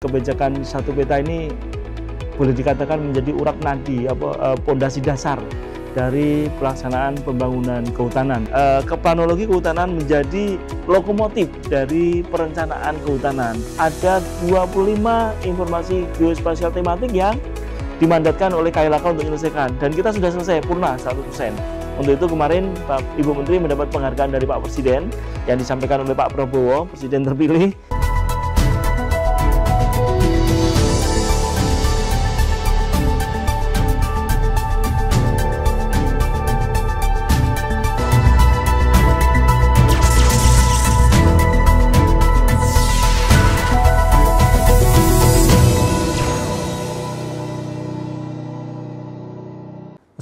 Kebijakan satu peta ini boleh dikatakan menjadi urat nadi, pondasi dasar dari pelaksanaan pembangunan kehutanan. Planologi kehutanan menjadi lokomotif dari perencanaan kehutanan. Ada 25 informasi geospasial tematik yang dimandatkan oleh KLHK untuk menyelesaikan, dan kita sudah selesai purna 100%. Untuk itu kemarin Ibu Menteri mendapat penghargaan dari Pak Presiden yang disampaikan oleh Pak Prabowo, Presiden terpilih.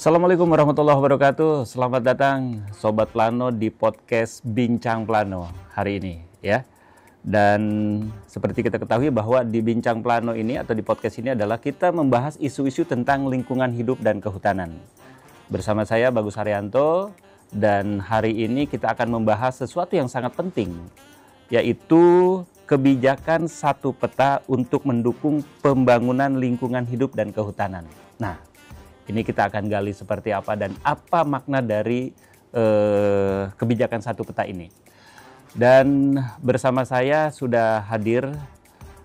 Assalamualaikum warahmatullahi wabarakatuh. Selamat datang Sobat Plano di podcast Bincang Plano hari ini ya. Dan seperti kita ketahui bahwa di Bincang Plano ini atau di podcast ini adalah kita membahas isu-isu tentang lingkungan hidup dan kehutanan. Bersama saya Bagus Haryanto, dan hari ini kita akan membahas sesuatu yang sangat penting, yaitu kebijakan satu peta untuk mendukung pembangunan lingkungan hidup dan kehutanan. Nah, ini kita akan gali seperti apa dan apa makna dari kebijakan satu peta ini. Dan bersama saya sudah hadir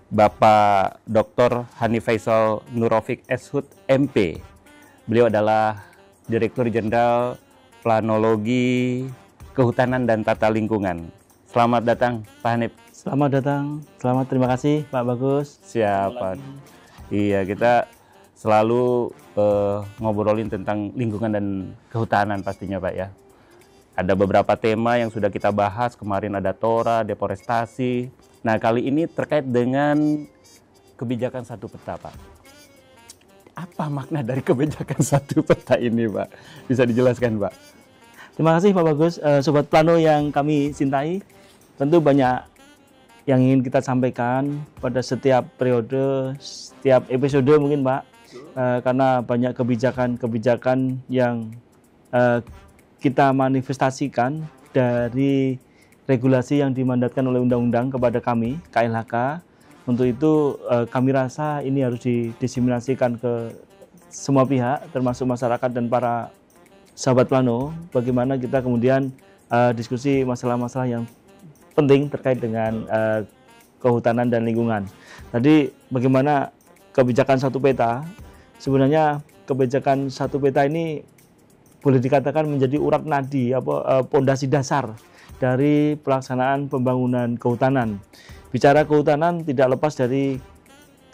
Bapak Dr. Hanif Faisal Nurofik Eshud MP. Beliau adalah Direktur Jenderal Planologi Kehutanan dan Tata Lingkungan. Selamat datang Pak Hanif. Selamat datang, terima kasih Pak Bagus. Siapa? Iya, kita selalu ngobrolin tentang lingkungan dan kehutanan pastinya Pak ya. Ada beberapa tema yang sudah kita bahas, kemarin ada TORA, deforestasi. Nah kali ini terkait dengan kebijakan satu peta Pak. Apa makna dari kebijakan satu peta ini Pak? Bisa dijelaskan Pak? Terima kasih Pak Bagus. Sobat Plano yang kami cintai, tentu banyak yang ingin kita sampaikan pada setiap periode, setiap episode mungkin Pak. Karena banyak kebijakan-kebijakan yang kita manifestasikan dari regulasi yang dimandatkan oleh undang-undang kepada kami, KLHK. Untuk itu kami rasa ini harus didiseminasikan ke semua pihak, termasuk masyarakat dan para sahabat Plano, bagaimana kita kemudian diskusi masalah-masalah yang penting terkait dengan kehutanan dan lingkungan. Tadi bagaimana kebijakan satu peta, sebenarnya kebijakan satu peta ini boleh dikatakan menjadi urat nadi, pondasi dasar dari pelaksanaan pembangunan kehutanan. Bicara kehutanan tidak lepas dari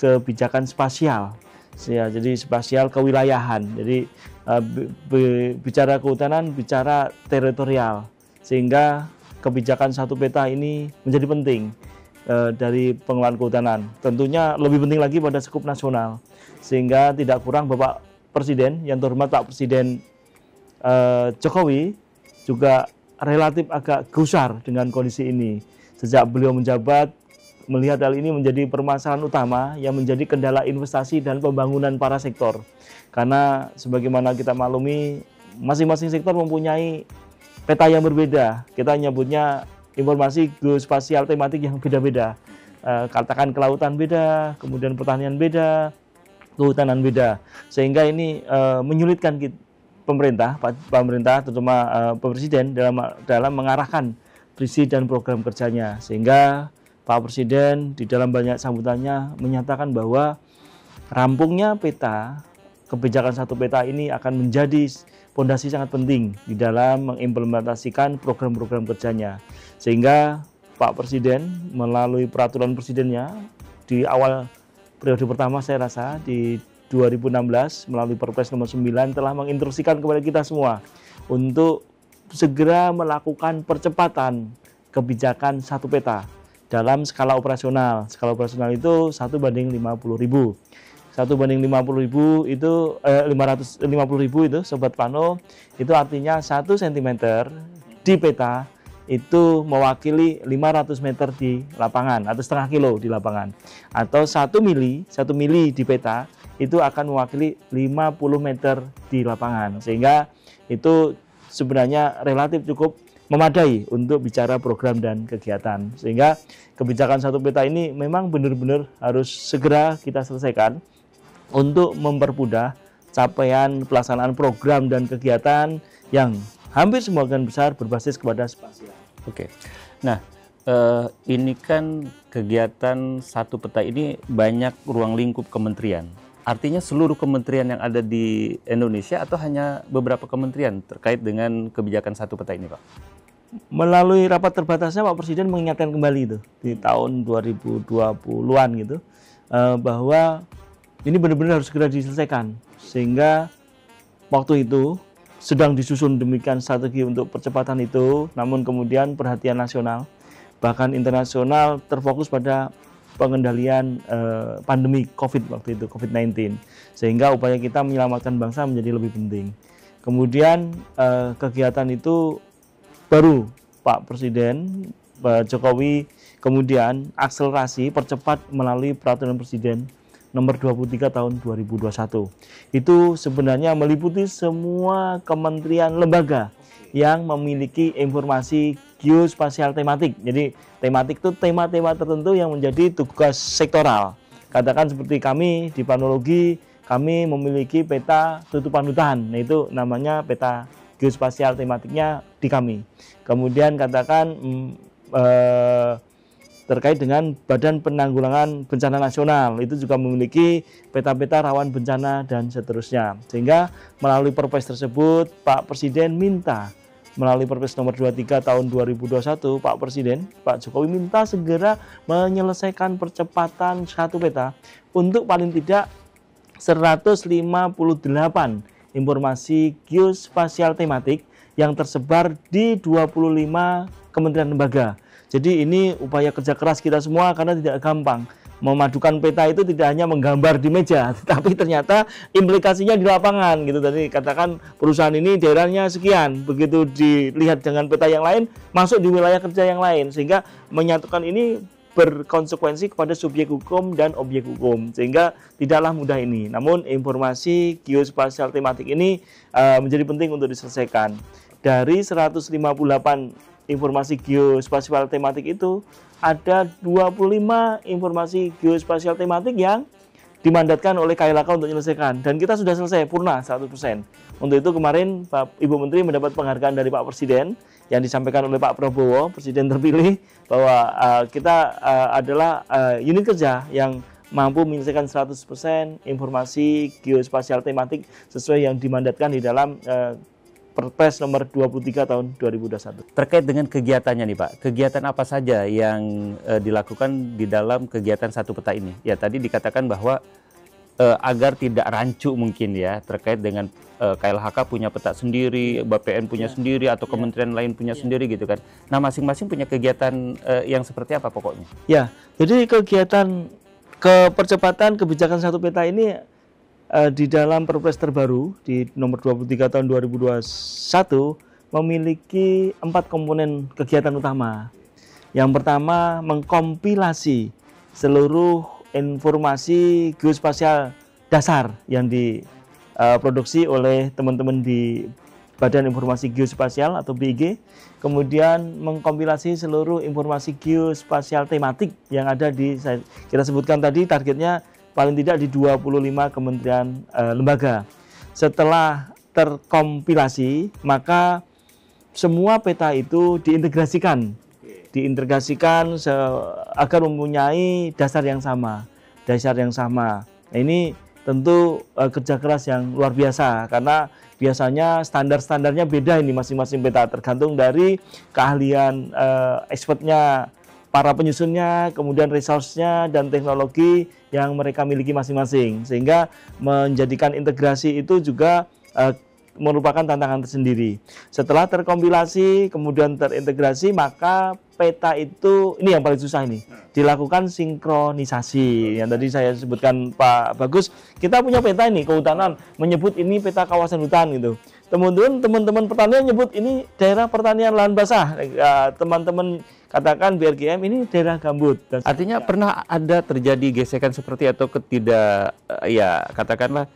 kebijakan spasial, ya, jadi spasial kewilayahan. Jadi bicara kehutanan, bicara teritorial, sehingga kebijakan satu peta ini menjadi penting dari pengelolaan kehutanan. Tentunya lebih penting lagi pada skup nasional, sehingga tidak kurang Bapak Presiden yang terhormat Pak Presiden Jokowi juga relatif agak gusar dengan kondisi ini. Sejak beliau menjabat, melihat hal ini menjadi permasalahan utama yang menjadi kendala investasi dan pembangunan para sektor. Karena sebagaimana kita maklumi, masing-masing sektor mempunyai peta yang berbeda. Kita nyebutnya informasi geospasial tematik yang beda-beda. Katakan kelautan beda, kemudian pertanian beda, kehutanan beda. Sehingga ini menyulitkan pemerintah, terutama Pak Presiden dalam mengarahkan visi dan program kerjanya. Sehingga Pak Presiden di dalam banyak sambutannya menyatakan bahwa rampungnya peta, kebijakan satu peta ini akan menjadi fondasi sangat penting di dalam mengimplementasikan program-program kerjanya. Sehingga Pak Presiden melalui peraturan presidennya di awal periode pertama, saya rasa di 2016 melalui Perpres nomor 9 telah menginstruksikan kepada kita semua untuk segera melakukan percepatan kebijakan satu peta dalam skala operasional. Skala operasional itu 1:50.000. 1:50.000 itu 550.000 itu Sobat Plano, itu artinya 1 cm di peta itu mewakili 500 meter di lapangan atau setengah kilo di lapangan, atau 1 mili di peta itu akan mewakili 50 meter di lapangan, sehingga itu sebenarnya relatif cukup memadai untuk bicara program dan kegiatan. Sehingga kebijakan satu peta ini memang benar-benar harus segera kita selesaikan untuk mempermudah capaian pelaksanaan program dan kegiatan yang hampir sebagian besar berbasis kepada spasial. Oke. Nah, ini kan kegiatan satu peta ini banyak ruang lingkup kementerian. Artinya seluruh kementerian yang ada di Indonesia atau hanya beberapa kementerian terkait dengan kebijakan satu peta ini, Pak? Melalui rapat terbatasnya Pak Presiden mengingatkan kembali itu di tahun 2020-an gitu, bahwa ini benar-benar harus segera diselesaikan, sehingga waktu itu sedang disusun demikian strategi untuk percepatan itu, namun kemudian perhatian nasional bahkan internasional terfokus pada pengendalian pandemi COVID waktu itu, COVID-19, sehingga upaya kita menyelamatkan bangsa menjadi lebih penting. Kemudian kegiatan itu baru Pak Presiden Pak Jokowi kemudian akselerasi, percepat melalui Peraturan Presiden nomor 23 tahun 2021. Itu sebenarnya meliputi semua kementerian lembaga yang memiliki informasi geospasial tematik. Jadi tematik itu tema-tema tertentu yang menjadi tugas sektoral. Katakan seperti kami di planologi, kami memiliki peta tutupan hutan. Nah, itu namanya peta geospasial tematiknya di kami. Kemudian katakan terkait dengan Badan Penanggulangan Bencana Nasional, itu juga memiliki peta-peta rawan bencana dan seterusnya. Sehingga melalui Perpres tersebut Pak Presiden minta, melalui Perpres nomor 23 tahun 2021, Pak Presiden Pak Jokowi minta segera menyelesaikan percepatan satu peta untuk paling tidak 158 informasi geospasial tematik yang tersebar di 25 kementerian lembaga. Jadi ini upaya kerja keras kita semua, karena tidak gampang. Memadukan peta itu tidak hanya menggambar di meja, tapi ternyata implikasinya di lapangan gitu. Tadi katakan perusahaan ini daerahnya sekian, begitu dilihat dengan peta yang lain, masuk di wilayah kerja yang lain, sehingga menyatukan ini berkonsekuensi kepada subjek hukum dan objek hukum, sehingga tidaklah mudah ini. Namun informasi geospasial tematik ini menjadi penting untuk diselesaikan. Dari 158 informasi geospasial tematik itu, ada 25 informasi geospasial tematik yang dimandatkan oleh KLHK untuk menyelesaikan, dan kita sudah selesai purna 100%. Untuk itu kemarin Ibu Menteri mendapat penghargaan dari Pak Presiden yang disampaikan oleh Pak Prabowo, Presiden terpilih, bahwa kita adalah unit kerja yang mampu menyelesaikan 100% informasi geospasial tematik sesuai yang dimandatkan di dalam Perpres nomor 23 tahun 2021. Terkait dengan kegiatannya nih Pak, kegiatan apa saja yang dilakukan di dalam kegiatan satu peta ini? Ya tadi dikatakan bahwa agar tidak rancu mungkin ya, terkait dengan KLHK punya peta sendiri, BPN punya sendiri, atau kementerian lain punya sendiri gitu kan. Nah masing-masing punya kegiatan yang seperti apa pokoknya? Ya, jadi kegiatan percepatan kebijakan satu peta ini di dalam Perpres terbaru di nomor 23 tahun 2021 memiliki 4 komponen kegiatan utama. Yang pertama, mengkompilasi seluruh informasi geospasial dasar yang diproduksi oleh teman-teman di Badan Informasi Geospasial atau BIG. Kemudian mengkompilasi seluruh informasi geospasial tematik yang ada di, kita sebutkan tadi targetnya paling tidak di 25 kementerian lembaga. Setelah terkompilasi, maka semua peta itu diintegrasikan agar mempunyai dasar yang sama. Nah, ini tentu kerja keras yang luar biasa, karena biasanya standar-standarnya beda ini masing-masing peta, tergantung dari keahlian expertnya, para penyusunnya, kemudian resource-nya dan teknologi yang mereka miliki masing-masing, sehingga menjadikan integrasi itu juga merupakan tantangan tersendiri. Setelah terkompilasi kemudian terintegrasi, maka peta itu, ini yang paling susah ini, dilakukan sinkronisasi. Yang tadi saya sebutkan Pak Bagus, kita punya peta ini kehutanan, menyebut ini peta kawasan hutan gitu. Teman-teman pertanian nyebut ini daerah pertanian lahan basah. Teman-teman katakan BRGM ini daerah gambut. Artinya pernah ada terjadi gesekan seperti atau katakanlah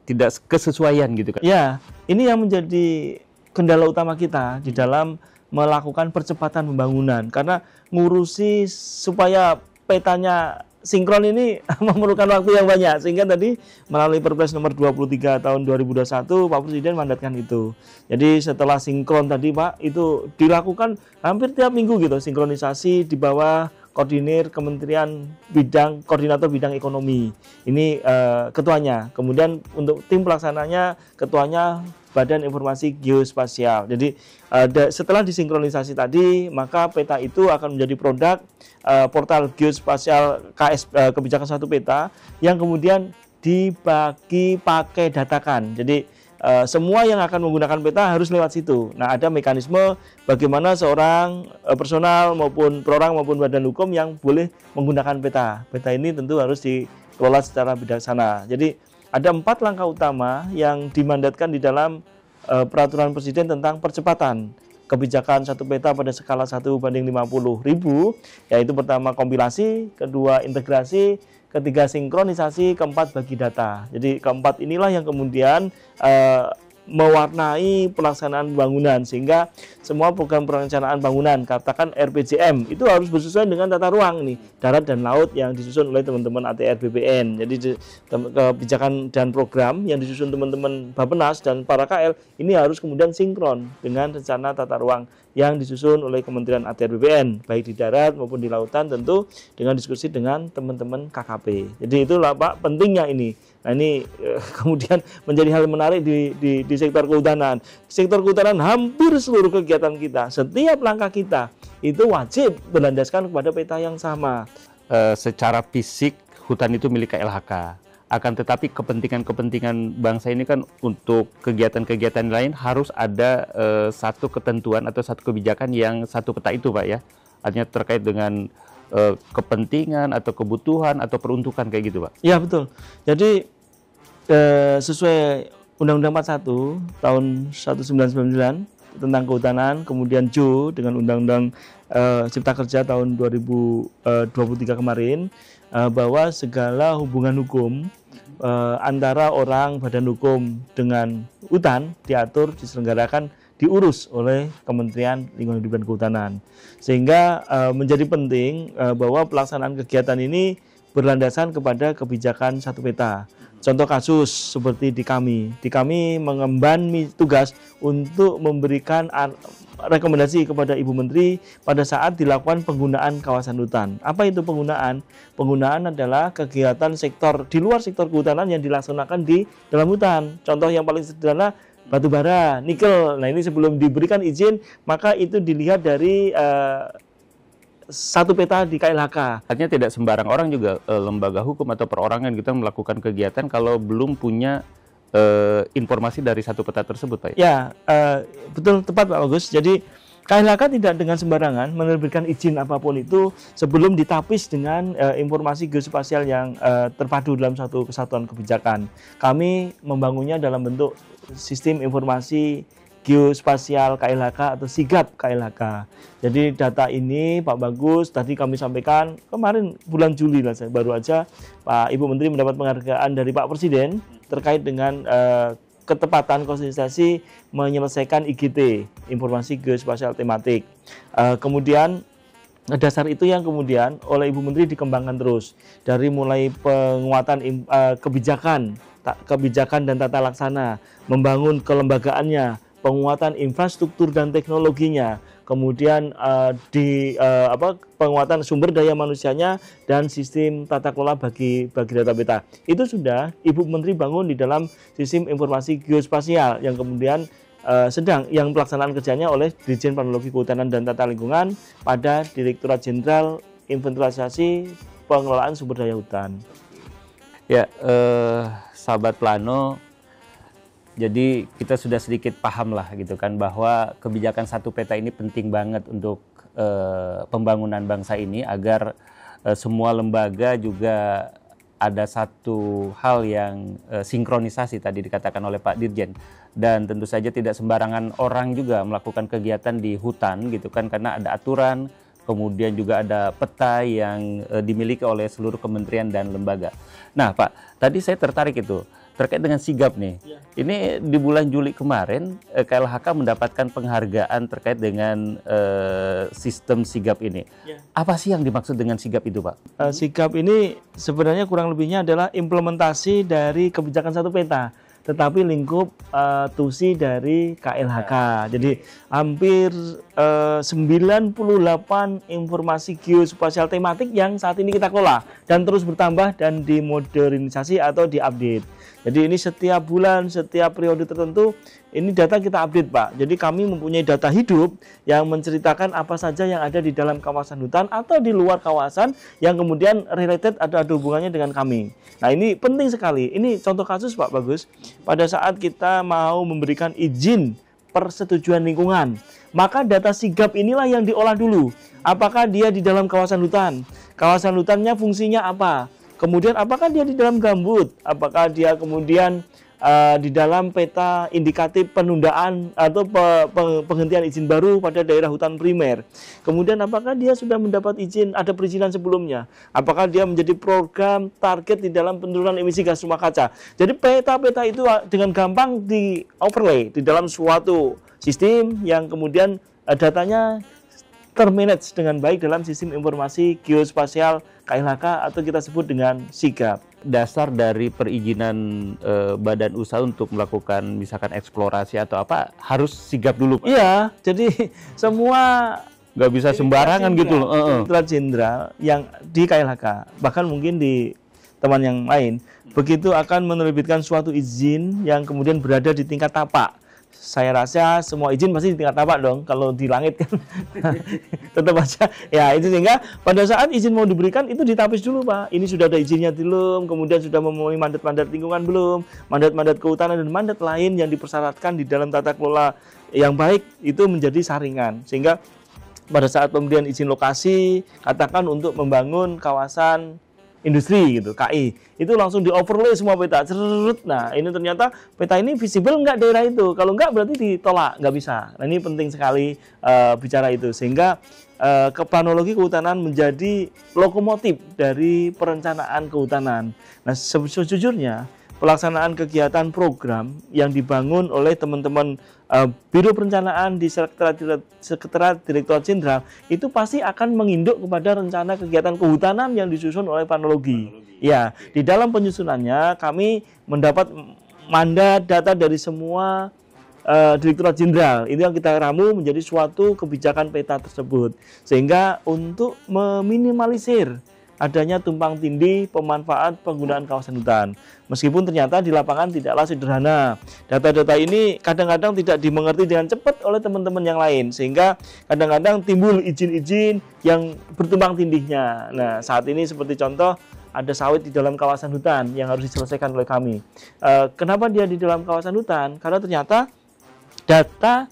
tidak kesesuaian gitu kan? Ya, ini yang menjadi kendala utama kita di dalam melakukan percepatan pembangunan, karena ngurusi supaya petanya sinkron ini memerlukan waktu yang banyak, sehingga tadi melalui Perpres nomor 23 tahun 2021 Pak Presiden mandatkan itu. Jadi setelah sinkron tadi Pak, itu dilakukan hampir tiap minggu gitu, sinkronisasi di bawah koordinir Kementerian Koordinator Bidang Ekonomi. Ini ketuanya. Kemudian untuk tim pelaksananya, ketuanya Badan Informasi Geospasial. Jadi setelah disinkronisasi tadi, maka peta itu akan menjadi produk portal geospasial kebijakan satu peta yang kemudian dibagi pakai datakan. Jadi semua yang akan menggunakan peta harus lewat situ. Nah, ada mekanisme bagaimana seorang personal maupun perorang maupun badan hukum yang boleh menggunakan peta. Peta ini tentu harus dikelola secara bijaksana. Jadi ada 4 langkah utama yang dimandatkan di dalam peraturan Presiden tentang percepatan kebijakan satu peta pada skala 1:50.000, yaitu pertama kompilasi, kedua integrasi, ketiga sinkronisasi, keempat bagi data. Jadi keempat inilah yang kemudian mewarnai pelaksanaan pembangunan, sehingga semua program perencanaan bangunan, katakan RPJM, itu harus bersesuaian dengan tata ruang nih, darat dan laut yang disusun oleh teman-teman ATR BPN. Jadi kebijakan dan program yang disusun teman-teman Bappenas dan para KL ini harus kemudian sinkron dengan rencana tata ruang yang disusun oleh Kementerian ATR BPN, baik di darat maupun di lautan, tentu dengan diskusi dengan teman-teman KKP. Jadi itulah Pak pentingnya ini. Nah, ini kemudian menjadi hal menarik di sektor kehutanan. Sektor kehutanan hampir seluruh kegiatan kita, setiap langkah kita itu wajib berlandaskan kepada peta yang sama. Secara fisik hutan itu milik KLHK. Akan tetapi kepentingan-kepentingan bangsa ini kan untuk kegiatan-kegiatan lain harus ada satu ketentuan atau satu kebijakan yang satu peta itu Pak ya. Artinya terkait dengan kepentingan atau kebutuhan atau peruntukan kayak gitu Pak. Ya betul. Jadi sesuai Undang-Undang 41 tahun 1999 tentang kehutanan, kemudian Jo dengan Undang-Undang Cipta Kerja tahun 2023 kemarin, bahwa segala hubungan hukum antara orang badan hukum dengan hutan diatur, diselenggarakan, diurus oleh Kementerian Lingkungan Hidup dan Kehutanan. Sehingga menjadi penting bahwa pelaksanaan kegiatan ini berlandasan kepada kebijakan satu peta. Contoh kasus seperti di kami mengemban tugas untuk memberikan rekomendasi kepada Ibu Menteri pada saat dilakukan penggunaan kawasan hutan. Apa itu penggunaan? Penggunaan adalah kegiatan sektor di luar sektor kehutanan yang dilaksanakan di dalam hutan. Contoh yang paling sederhana, batu bara, nikel. Nah, ini sebelum diberikan izin, maka itu dilihat dari satu peta di KLHK. Artinya tidak sembarang orang juga lembaga hukum atau perorangan kita melakukan kegiatan kalau belum punya informasi dari satu peta tersebut Pak. Ya, betul, tepat Pak Agus. Jadi KLHK tidak dengan sembarangan menerbitkan izin apapun itu sebelum ditapis dengan informasi geospasial yang terpadu dalam satu kesatuan kebijakan. Kami membangunnya dalam bentuk sistem informasi geospasial KLHK atau sigap KLHK. Jadi data ini Pak Bagus tadi kami sampaikan kemarin bulan Juli lah, baru aja Pak Ibu Menteri mendapat penghargaan dari Pak Presiden terkait dengan ketepatan konsistensi menyelesaikan IGT, informasi geospasial tematik. Kemudian dasar itu yang kemudian oleh Ibu Menteri dikembangkan terus, dari mulai penguatan kebijakan dan tata laksana, membangun kelembagaannya, penguatan infrastruktur dan teknologinya, kemudian penguatan sumber daya manusianya dan sistem tata kelola bagi data peta. Itu sudah Ibu Menteri bangun di dalam sistem informasi geospasial yang kemudian yang pelaksanaan kerjanya oleh Dirjen Planologi Kehutanan dan Tata Lingkungan pada Direktorat Jenderal Inventarisasi Pengelolaan Sumber Daya Hutan. Ya, sahabat Plano, jadi kita sudah sedikit paham lah gitu kan bahwa kebijakan satu peta ini penting banget untuk pembangunan bangsa ini agar semua lembaga juga ada satu hal yang sinkronisasi tadi dikatakan oleh Pak Dirjen, dan tentu saja tidak sembarangan orang juga melakukan kegiatan di hutan gitu kan, karena ada aturan, kemudian juga ada peta yang dimiliki oleh seluruh kementerian dan lembaga. Nah Pak, tadi saya tertarik itu terkait dengan sigap nih. Ya. Ini di bulan Juli kemarin KLHK mendapatkan penghargaan terkait dengan sistem sigap ini. Ya. Apa sih yang dimaksud dengan sigap itu, Pak? Sigap ini sebenarnya kurang lebihnya adalah implementasi dari kebijakan satu peta, tetapi lingkup TUSI dari KLHK. Jadi hampir 98 informasi geospasial tematik yang saat ini kita kelola dan terus bertambah dan dimodernisasi atau diupdate. Jadi ini setiap bulan, setiap periode tertentu, ini data kita update, Pak. Jadi kami mempunyai data hidup yang menceritakan apa saja yang ada di dalam kawasan hutan atau di luar kawasan yang kemudian related atau ada hubungannya dengan kami. Nah, ini penting sekali. Ini contoh kasus, Pak Bagus. Pada saat kita mau memberikan izin persetujuan lingkungan, maka data sigap inilah yang diolah dulu. Apakah dia di dalam kawasan hutan? Kawasan hutannya fungsinya apa? Kemudian apakah dia di dalam gambut? Apakah dia kemudian di dalam peta indikatif penundaan atau penghentian izin baru pada daerah hutan primer? Kemudian apakah dia sudah mendapat izin, ada perizinan sebelumnya? Apakah dia menjadi program target di dalam penurunan emisi gas rumah kaca? Jadi peta-peta itu dengan gampang di overlay di dalam suatu sistem yang kemudian datanya termanage dengan baik dalam sistem informasi geospasial KLHK atau kita sebut dengan sigap. Dasar dari perizinan badan usaha untuk melakukan misalkan eksplorasi atau apa harus sigap dulu, Pak? Iya, jadi semua nggak bisa sembarangan gitu loh. Direktorat Jenderal yang di KLHK, bahkan mungkin di teman yang lain, begitu akan menerbitkan suatu izin yang kemudian berada di tingkat tapak. Saya rasa semua izin pasti di tingkat tapak dong, kalau di langit kan tetap aja. Ya itu sehingga pada saat izin mau diberikan itu ditapis dulu, Pak. Ini sudah ada izinnya belum, kemudian sudah memenuhi mandat-mandat lingkungan belum, mandat-mandat kehutanan dan mandat lain yang dipersyaratkan di dalam tata kelola yang baik itu menjadi saringan. Sehingga pada saat pemberian izin lokasi, katakan untuk membangun kawasan industri gitu, KI, itu langsung di overlay semua peta. Nah, ini ternyata peta ini visible nggak daerah itu. Kalau nggak berarti ditolak, nggak bisa. Nah, ini penting sekali bicara itu. Sehingga planologi kehutanan menjadi lokomotif dari perencanaan kehutanan. Nah, sejujurnya pelaksanaan kegiatan program yang dibangun oleh teman-teman Biro Perencanaan di Sekretariat Direktorat Jenderal itu pasti akan menginduk kepada rencana kegiatan kehutanan yang disusun oleh planologi. Ya, di dalam penyusunannya kami mendapat mandat data dari semua Direktorat Jenderal. Itu yang kita ramu menjadi suatu kebijakan peta tersebut. Sehingga untuk meminimalisir adanya tumpang tindih pemanfaat penggunaan kawasan hutan. Meskipun ternyata di lapangan tidaklah sederhana. Data-data ini kadang-kadang tidak dimengerti dengan cepat oleh teman-teman yang lain. Sehingga kadang-kadang timbul izin-izin yang bertumpang tindihnya. Nah, saat ini seperti contoh, ada sawit di dalam kawasan hutan yang harus diselesaikan oleh kami. Kenapa dia di dalam kawasan hutan? Karena ternyata data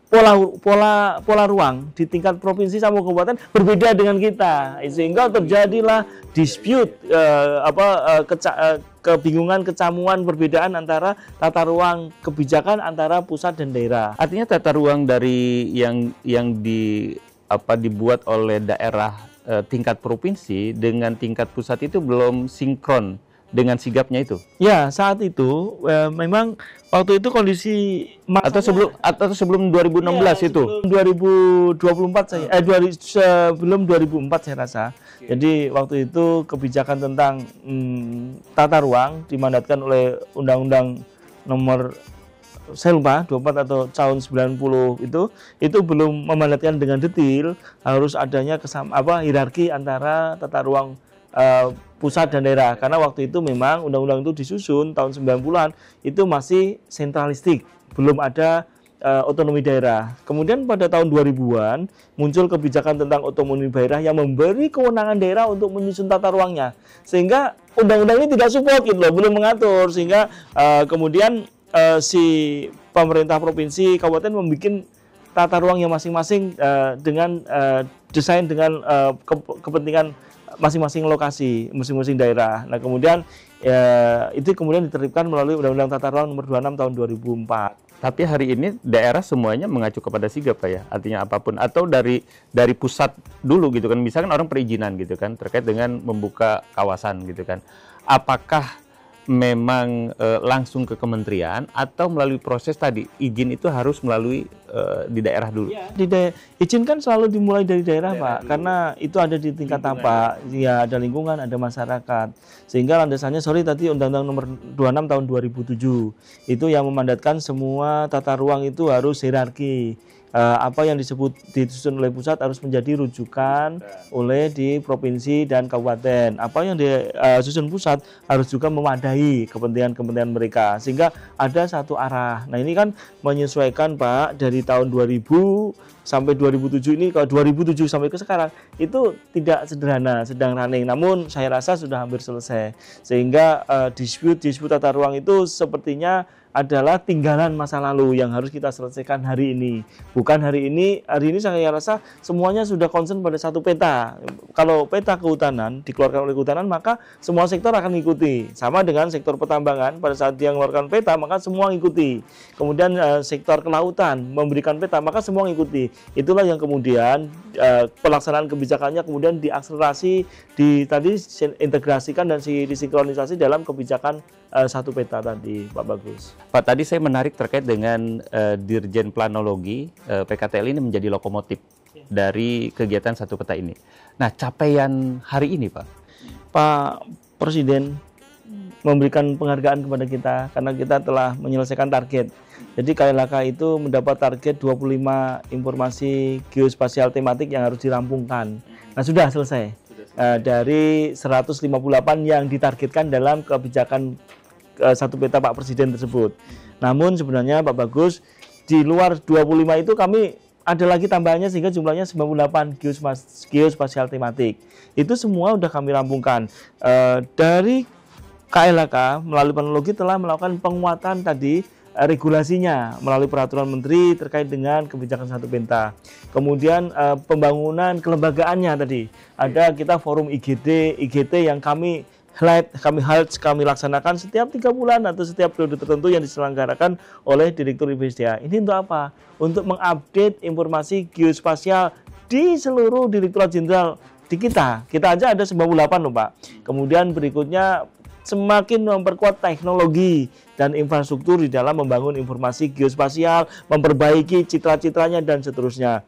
pola ruang di tingkat provinsi sama kabupaten berbeda dengan kita, sehingga terjadilah dispute kebingungan, kecamuan, perbedaan antara tata ruang kebijakan antara pusat dan daerah. Artinya tata ruang dari yang dibuat oleh daerah tingkat provinsi dengan tingkat pusat itu belum sinkron dengan sigapnya itu. Ya, saat itu memang waktu itu kondisi atau sebelum 2016 ya, itu. Sebelum 2024 saya sebelum 2004 saya rasa. Jadi waktu itu kebijakan tentang tata ruang dimandatkan oleh Undang-Undang Nomor saya lupa 24 atau tahun 90 itu belum memandatkan dengan detail harus adanya hierarki antara tata ruang pusat dan daerah, karena waktu itu memang undang-undang itu disusun tahun 90-an itu masih sentralistik, belum ada otonomi daerah. Kemudian pada tahun 2000-an muncul kebijakan tentang otonomi daerah yang memberi kewenangan daerah untuk menyusun tata ruangnya, sehingga undang-undang ini tidak support gitu loh, belum mengatur, sehingga kemudian si pemerintah provinsi kabupaten membuat tata ruang yang masing-masing dengan desain dengan kepentingan masing-masing lokasi, masing-masing daerah. Nah, kemudian itu kemudian ditertibkan melalui Undang-Undang Tata Ruang Nomor 26 tahun 2004. Tapi hari ini daerah semuanya mengacu kepada sigap, Pak, ya. Artinya apapun atau dari pusat dulu gitu kan. Misalkan orang perizinan gitu kan terkait dengan membuka kawasan gitu kan. Apakah memang langsung ke kementerian atau melalui proses tadi izin itu harus melalui di daerah dulu? Ya, izin kan selalu dimulai dari daerah Pak, dulu. Karena itu ada di tingkat apa? Ya ada lingkungan, ada masyarakat. Sehingga landasannya tadi Undang-Undang Nomor 26 tahun 2007 itu yang memandatkan semua tata ruang itu harus hierarki. Apa yang disusun oleh pusat harus menjadi rujukan oleh di provinsi dan kabupaten. Apa yang disusun pusat harus juga memadai kepentingan mereka sehingga ada satu arah. Nah ini kan menyesuaikan Pak dari tahun 2000 sampai 2007 ini, kalau 2007 sampai ke sekarang itu tidak sederhana, sedang running. Namun saya rasa sudah hampir selesai sehingga dispute tata ruang itu sepertinya adalah tinggalan masa lalu yang harus kita selesaikan hari ini. Bukan hari ini saya rasa semuanya sudah concern pada satu peta. Kalau peta kehutanan dikeluarkan oleh kehutanan maka semua sektor akan mengikuti. Sama dengan sektor pertambangan, pada saat dia mengeluarkan peta maka semua mengikuti. Kemudian sektor kelautan memberikan peta maka semua mengikuti. Itulah yang kemudian pelaksanaan kebijakannya kemudian diakselerasi, integrasikan dan disinkronisasi dalam kebijakan satu peta tadi, Pak Bagus. Pak, tadi saya menarik terkait dengan Dirjen Planologi PKTL ini menjadi lokomotif dari kegiatan satu peta ini. Nah, capaian hari ini, Pak? Pak Presiden memberikan penghargaan kepada kita karena kita telah menyelesaikan target. Jadi KLHK itu mendapat target 25 informasi geospasial tematik yang harus dirampungkan. Nah, sudah selesai. Dari 158 yang ditargetkan dalam kebijakan satu peta Pak Presiden tersebut. Namun sebenarnya Pak Bagus, di luar 25 itu kami ada lagi tambahannya sehingga jumlahnya 98 geospasial tematik. Itu semua sudah kami rampungkan. Dari KLHK melalui Planologi telah melakukan penguatan tadi regulasinya melalui peraturan menteri terkait dengan kebijakan satu peta. Kemudian pembangunan kelembagaannya tadi ada kita forum IGT yang kami laksanakan setiap 3 bulan atau setiap periode tertentu yang diselenggarakan oleh Direktur IBSDA. Ini untuk apa? Untuk mengupdate informasi geospasial di seluruh Direktorat Jenderal di kita. Kita aja ada 98 loh Pak. Kemudian berikutnya semakin memperkuat teknologi dan infrastruktur di dalam membangun informasi geospasial, memperbaiki citra-citranya dan seterusnya.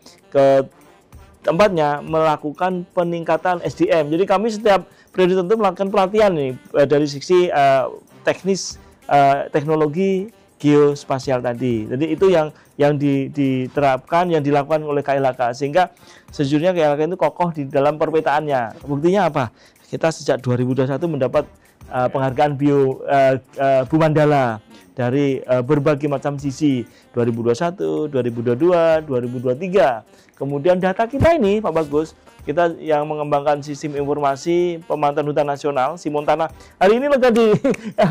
Keempatnya melakukan peningkatan SDM. Jadi kami setiap periode tentu melakukan pelatihan nih dari sisi teknis teknologi geospasial tadi. Jadi itu yang diterapkan, yang dilakukan oleh KLHK sehingga sejujurnya KLHK itu kokoh di dalam perpetaannya. Buktinya apa? Kita sejak 2021 mendapat penghargaan Bumandala dari berbagai macam sisi 2021, 2022, 2023. Kemudian data kita ini Pak Bagus, kita yang mengembangkan sistem informasi pemantauan hutan nasional Simontana hari ini lagi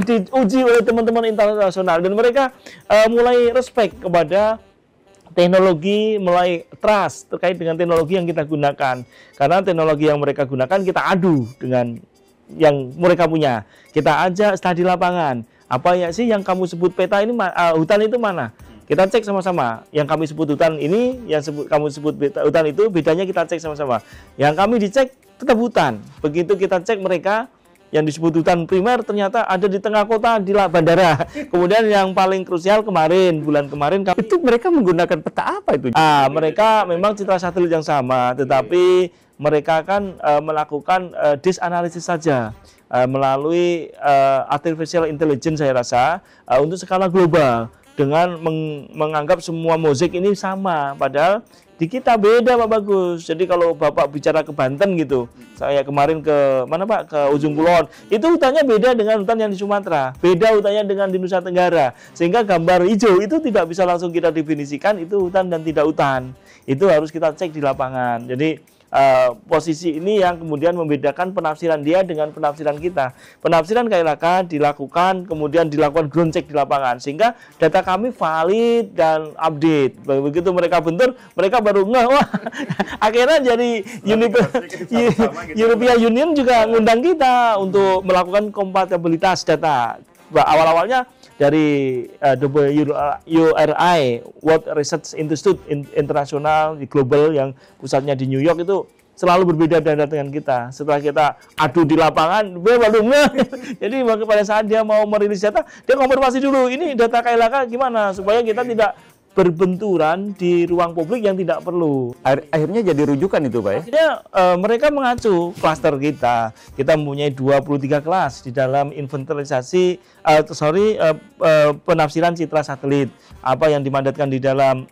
diuji oleh teman-teman internasional dan mereka mulai respect kepada teknologi, mulai trust terkait dengan teknologi yang kita gunakan. Karena teknologi yang mereka gunakan kita adu dengan yang mereka punya. Kita ajak studi lapangan. Apa ya sih yang kamu sebut peta ini hutan itu mana? Kita cek sama-sama. Yang kami sebut hutan ini, yang kamu sebut hutan itu bedanya kita cek sama-sama. Yang kami dicek tetap hutan. Begitu kita cek mereka yang disebut hutan primer ternyata ada di tengah kota di bandara. Kemudian yang paling krusial bulan kemarin itu mereka menggunakan peta apa itu? Mereka memang citra satelit yang sama, tetapi mereka kan melakukan disk analisis saja melalui artificial intelligence saya rasa untuk skala global dengan menganggap semua mozaik ini sama, padahal di kita beda Pak Bagus. Jadi kalau Bapak bicara ke Banten gitu, saya kemarin ke mana Pak, ke Ujung Kulon, itu hutannya beda dengan hutan yang di Sumatera, beda hutannya dengan di Nusa Tenggara, sehingga gambar hijau itu tidak bisa langsung kita definisikan itu hutan dan tidak hutan. Itu harus kita cek di lapangan. Jadi posisi ini yang kemudian membedakan penafsiran dia dengan penafsiran kita. Penafsiran KLHK dilakukan, kemudian dilakukan ground check di lapangan, sehingga data kami valid dan update. Begitu mereka bentur, mereka baru ngeh, wah akhirnya jadi European Union juga ngundang kita untuk melakukan kompatibilitas data. Awal-awalnya dari WRI, World Research Institute internasional di global yang pusatnya di New York itu selalu berbeda data dengan kita. Setelah kita adu di lapangan, baru jadi pada saat dia mau merilis data, dia konfirmasi dulu, ini data KLHK gimana, supaya kita tidak berbenturan di ruang publik yang tidak perlu. Akhirnya jadi rujukan itu Pak ya? Akhirnya mereka mengacu klaster kita. Kita mempunyai 23 kelas di dalam inventarisasi, penafsiran citra satelit. Apa yang dimandatkan di dalam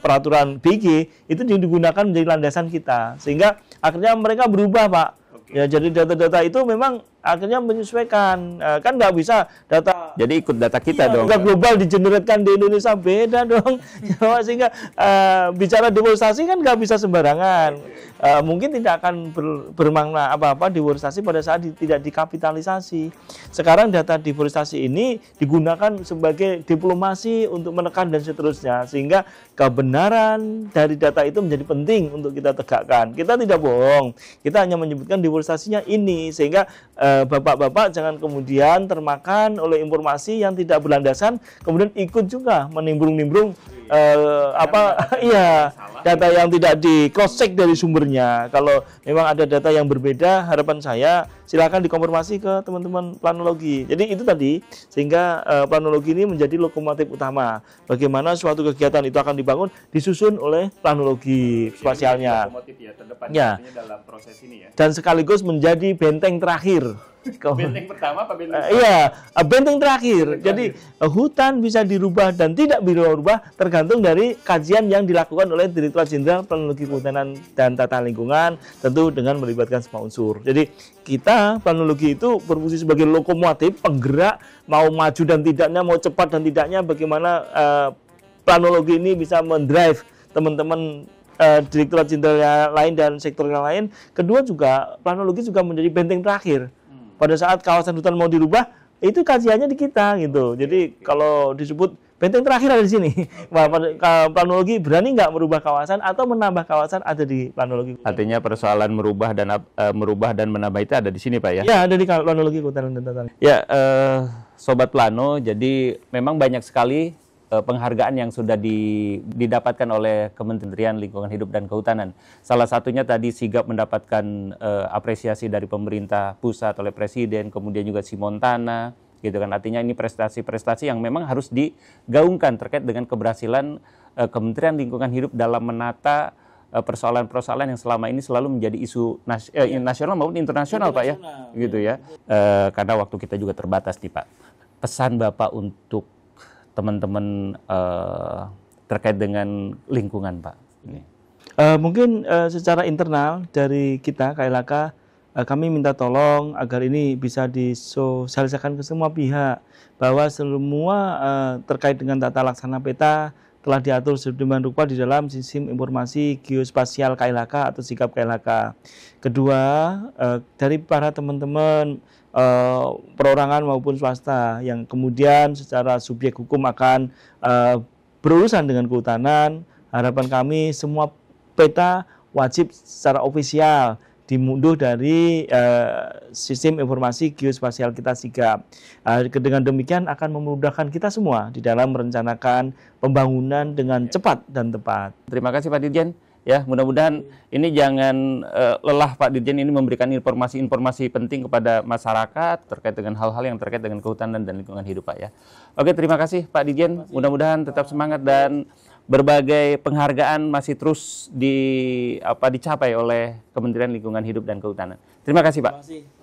peraturan BG itu digunakan menjadi landasan kita. Sehingga akhirnya mereka berubah Pak. Ya, jadi data-data itu memang akhirnya menyesuaikan, kan nggak bisa data. Jadi ikut data kita dong. Data global digeneratkan di Indonesia beda dong. Sehingga bicara deforestasi kan nggak bisa sembarangan. Mungkin tidak akan bermakna apa-apa deforestasi pada saat tidak dikapitalisasi. Sekarang data deforestasi ini digunakan sebagai diplomasi untuk menekan dan seterusnya, sehingga kebenaran dari data itu menjadi penting untuk kita tegakkan. Kita tidak bohong, kita hanya menyebutkan deforestasinya ini, sehingga bapak-bapak jangan kemudian termakan oleh informasi yang tidak berlandasan, kemudian ikut juga menimbrung-nimbrung data yang tidak di cross check dari sumbernya. Kalau memang ada data yang berbeda, harapan saya silakan dikonfirmasi ke teman-teman planologi. Jadi itu tadi, sehingga planologi ini menjadi lokomotif utama. Bagaimana suatu kegiatan itu akan dibangun, disusun oleh planologi spasialnya. Lokomotif ya, terdepan dalam proses ini ya. Dan sekaligus menjadi benteng terakhir. Benteng pertama apa benteng? Benteng terakhir. Jadi hutan bisa dirubah dan tidak dirubah tergantung dari kajian yang dilakukan oleh Direktorat Jenderal Planologi Kehutanan dan Tata Lingkungan, tentu dengan melibatkan semua unsur. Jadi kita planologi itu berfungsi sebagai lokomotif penggerak, mau maju dan tidaknya, mau cepat dan tidaknya, bagaimana planologi ini bisa mendrive teman-teman Direktorat Jenderal yang lain dan sektor yang lain. Kedua juga planologi juga menjadi benteng terakhir. Pada saat kawasan hutan mau dirubah, itu kajiannya di kita gitu. Jadi kalau disebut benteng terakhir ada di sini. Planologi berani nggak merubah kawasan atau menambah kawasan, ada di planologi. Artinya persoalan merubah dan menambah itu ada di sini Pak ya? Ya, ada di planologi kehutanan dan tata lingkungan. Ya, Sobat Plano, jadi memang banyak sekali penghargaan yang sudah didapatkan oleh Kementerian Lingkungan Hidup dan Kehutanan. Salah satunya tadi sigap mendapatkan apresiasi dari pemerintah pusat oleh Presiden, kemudian juga Simontana, gitu kan. Artinya ini prestasi-prestasi yang memang harus digaungkan terkait dengan keberhasilan Kementerian Lingkungan Hidup dalam menata persoalan-persoalan yang selama ini selalu menjadi isu nasional maupun internasional Pak ya, gitu ya. Karena waktu kita juga terbatas nih Pak. Pesan Bapak untuk teman-teman terkait dengan lingkungan Pak ini. Mungkin secara internal dari kita KLHK, kami minta tolong agar ini bisa disosialisasikan ke semua pihak, bahwa semua terkait dengan tata laksana peta telah diatur sedemikian rupa di dalam sistem informasi geospasial KLHK atau SIGAP KLHK. Kedua, dari para teman-teman perorangan maupun swasta yang kemudian secara subjek hukum akan berurusan dengan kehutanan, harapan kami semua peta wajib secara ofisial dimunduh dari sistem informasi geospasial kita SIGAP. Dengan demikian akan memudahkan kita semua di dalam merencanakan pembangunan dengan cepat dan tepat. Terima kasih Pak Dirjen. Ya, mudah-mudahan ini jangan lelah Pak Dirjen ini memberikan informasi-informasi penting kepada masyarakat terkait dengan hal-hal yang terkait dengan kehutanan dan lingkungan hidup Pak ya. Oke, terima kasih Pak Dirjen. Mudah-mudahan tetap semangat dan berbagai penghargaan masih terus dicapai oleh Kementerian Lingkungan Hidup dan Kehutanan. Terima kasih Pak. Terima kasih.